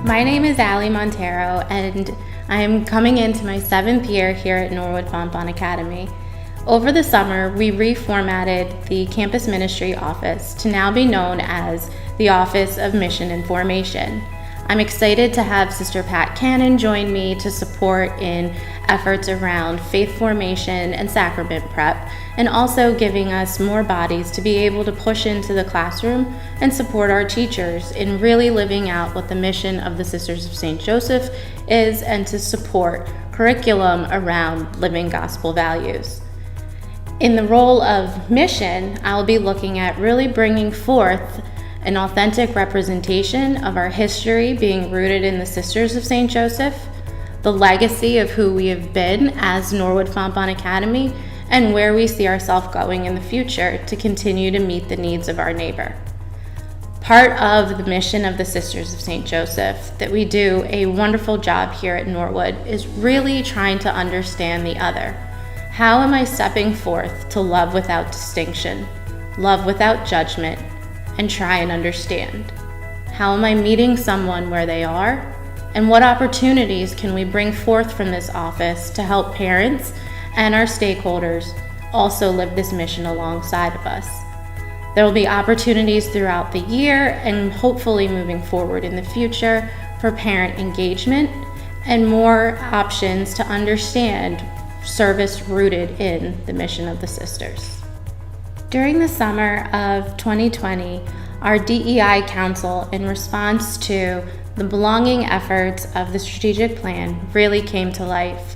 My name is Allie Montero, and I am coming into my 7th year here at Norwood-Fontbonne Academy. Over the summer, we reformatted the campus ministry office to now be known as the Office of Mission and Formation. I'm excited to have Sister Pat Cannon join me to support in efforts around faith formation and sacrament prep, and also giving us more bodies to be able to push into the classroom and support our teachers in really living out what the mission of the Sisters of St. Joseph is, and to support curriculum around living gospel values. In the role of mission, I'll be looking at really bringing forth an authentic representation of our history being rooted in the Sisters of St. Joseph, the legacy of who we have been as Norwood-Fontbonne Academy, and where we see ourselves going in the future to continue to meet the needs of our neighbor. Part of the mission of the Sisters of St. Joseph that we do a wonderful job here at Norwood is really trying to understand the other. How am I stepping forth to love without distinction, love without judgment, and try and understand? How am I meeting someone where they are? And what opportunities can we bring forth from this office to help parents and our stakeholders also live this mission alongside of us? There will be opportunities throughout the year and hopefully moving forward in the future for parent engagement and more options to understand service rooted in the mission of the sisters. During the summer of 2020, our DEI Council, in response to the belonging efforts of the strategic plan, really came to life.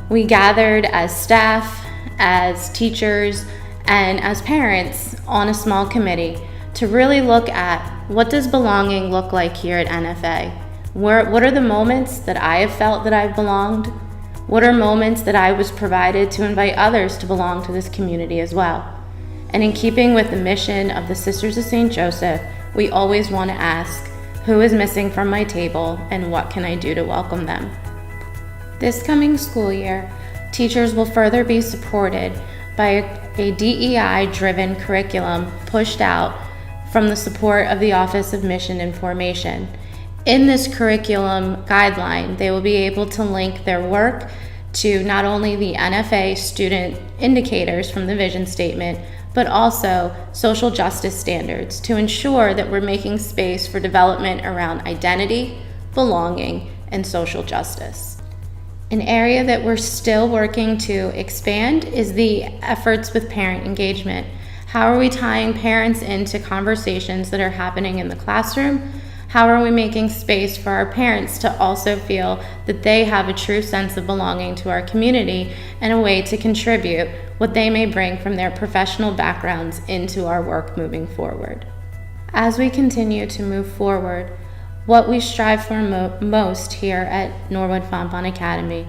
We gathered as staff, as teachers, and as parents on a small committee to really look at what does belonging look like here at NFA? What are the moments that I have felt that I've belonged? What are moments that I was provided to invite others to belong to this community as well? And in keeping with the mission of the Sisters of St. Joseph, we always want to ask, who is missing from my table and what can I do to welcome them? This coming school year, teachers will further be supported by a DEI-driven curriculum pushed out from the support of the Office of Mission and Formation. In this curriculum guideline, they will be able to link their work to not only the NFA student indicators from the vision statement, but also social justice standards to ensure that we're making space for development around identity, belonging, and social justice. An area that we're still working to expand is the efforts with parent engagement. How are we tying parents into conversations that are happening in the classroom? How are we making space for our parents to also feel that they have a true sense of belonging to our community and a way to contribute what they may bring from their professional backgrounds into our work moving forward? As we continue to move forward, what we strive for most here at Norwood-Fontbonne Academy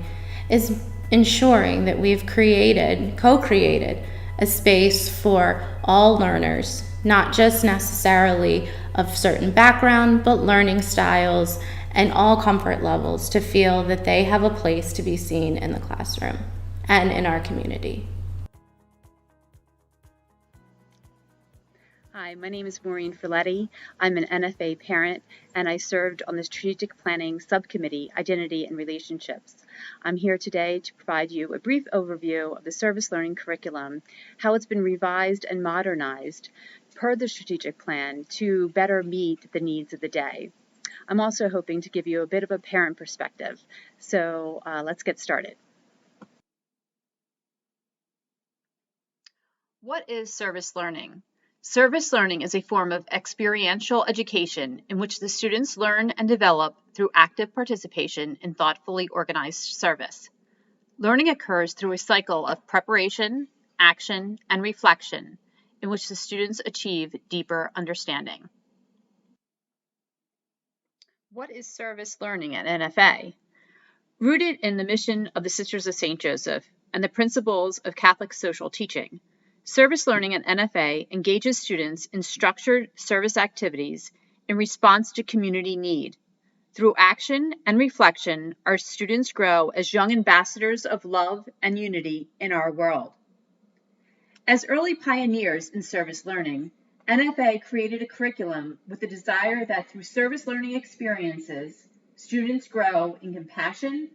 is ensuring that we've co-created a space for all learners, not just necessarily of certain background, but learning styles and all comfort levels to feel that they have a place to be seen in the classroom and in our community. Hi, my name is Maureen Ferletti. I'm an NFA parent, and I served on the Strategic Planning Subcommittee, Identity and Relationships. I'm here today to provide you a brief overview of the service learning curriculum, how it's been revised and modernized per the strategic plan to better meet the needs of the day. I'm also hoping to give you a bit of a parent perspective. So let's get started. What is service learning? Service learning is a form of experiential education in which the students learn and develop through active participation in thoughtfully organized service. Learning occurs through a cycle of preparation, action, and reflection in which the students achieve deeper understanding. What is service learning at NFA? Rooted in the mission of the Sisters of St. Joseph and the principles of Catholic social teaching, service learning at NFA engages students in structured service activities in response to community need. Through action and reflection, our students grow as young ambassadors of love and unity in our world. As early pioneers in service learning, NFA created a curriculum with the desire that through service learning experiences, students grow in compassion,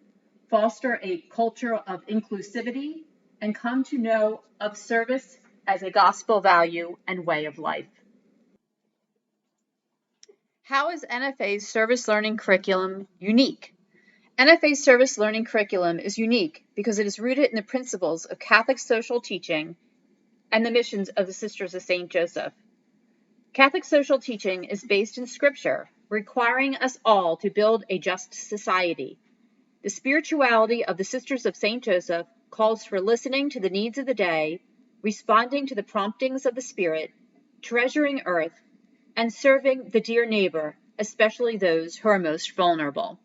foster a culture of inclusivity, and come to know of service as a gospel value and way of life. How is NFA's service learning curriculum unique? NFA's service learning curriculum is unique because it is rooted in the principles of Catholic social teaching and the missions of the Sisters of St. Joseph. Catholic social teaching is based in Scripture, requiring us all to build a just society. The spirituality of the Sisters of St. Joseph calls for listening to the needs of the day, responding to the promptings of the Spirit, treasuring earth, and serving the dear neighbor, especially those who are most vulnerable.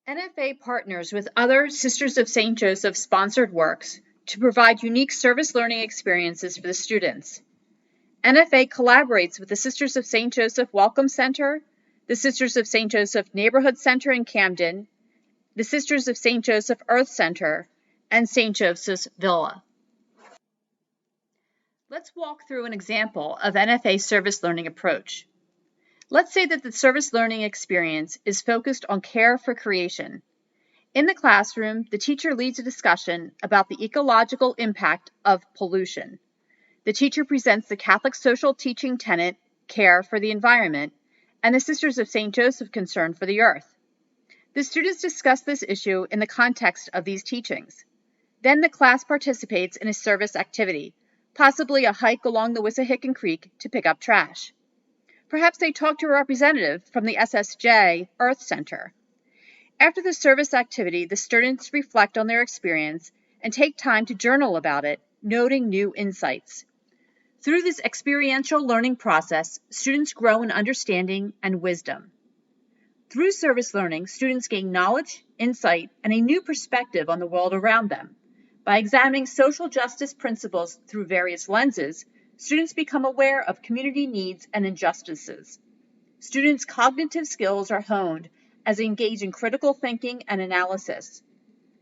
NFA partners with other Sisters of St. Joseph sponsored works to provide unique service learning experiences for the students. NFA collaborates with the Sisters of St. Joseph Welcome Center, the Sisters of St. Joseph Neighborhood Center in Camden, the Sisters of St. Joseph Earth Center, and St. Joseph's Villa. Let's walk through an example of NFA's service learning approach. Let's say that the service learning experience is focused on care for creation. In the classroom, the teacher leads a discussion about the ecological impact of pollution. The teacher presents the Catholic social teaching tenet, care for the environment, and the Sisters of St. Joseph concern for the earth. The students discuss this issue in the context of these teachings. Then the class participates in a service activity, possibly a hike along the Wissahickon Creek to pick up trash. Perhaps they talk to a representative from the SSJ Earth Center. After the service activity, the students reflect on their experience and take time to journal about it, noting new insights. Through this experiential learning process, students grow in understanding and wisdom. Through service learning, students gain knowledge, insight, and a new perspective on the world around them. By examining social justice principles through various lenses, students become aware of community needs and injustices. Students' cognitive skills are honed as they engage in critical thinking and analysis.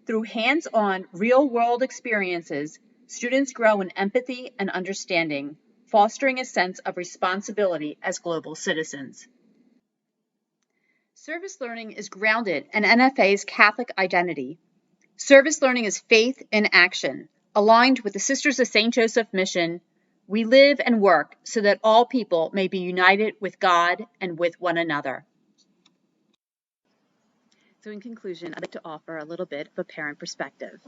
Through hands-on, real-world experiences, students grow in empathy and understanding, fostering a sense of responsibility as global citizens. Service learning is grounded in NFA's Catholic identity. Service learning is faith in action, aligned with the Sisters of St. Joseph mission. We live and work so that all people may be united with God and with one another. So in conclusion, I'd like to offer a little bit of a parent perspective.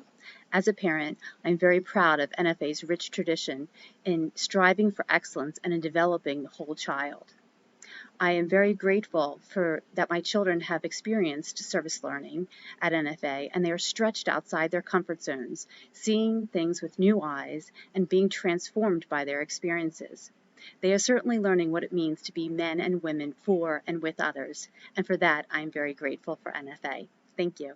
As a parent, I'm very proud of NFA's rich tradition in striving for excellence and in developing the whole child. I am very grateful that my children have experienced service learning at NFA, and they are stretched outside their comfort zones, seeing things with new eyes and being transformed by their experiences. They are certainly learning what it means to be men and women for and with others, and for that I am very grateful for NFA. Thank you.